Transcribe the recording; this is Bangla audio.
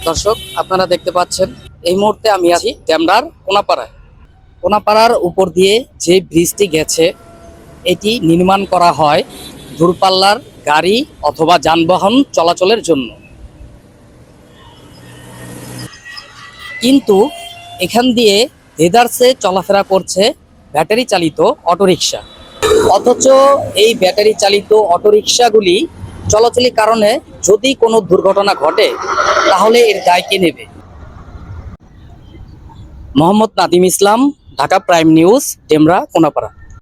দর্শক, আপনারা দেখতে পাচ্ছেন এই মুহূর্তে আমি আছি ডেমরার কোনাপাড়ায়। কোনাপাড়ার উপর দিয়ে যে ব্রিজটি গেছে এটি নির্মাণ করা হয় দূরপাল্লার গাড়ি অথবা যানবাহন চলাচলের জন্য। কিন্তু এখান দিয়ে দেদারসে চলাফেরা করছে ব্যাটারি চালিত অটোরিকশা। অথচ এই ব্যাটারি চালিত অটোরিকশাগুলি চলাচলের কারণে যদি কোনো দুর্ঘটনা ঘটে তাহলে এর দায় কে নেবে? মোহাম্মদ নাদিম ইসলাম, ঢাকা প্রাইম নিউজ, ডেমরা, কোনাপাড়া।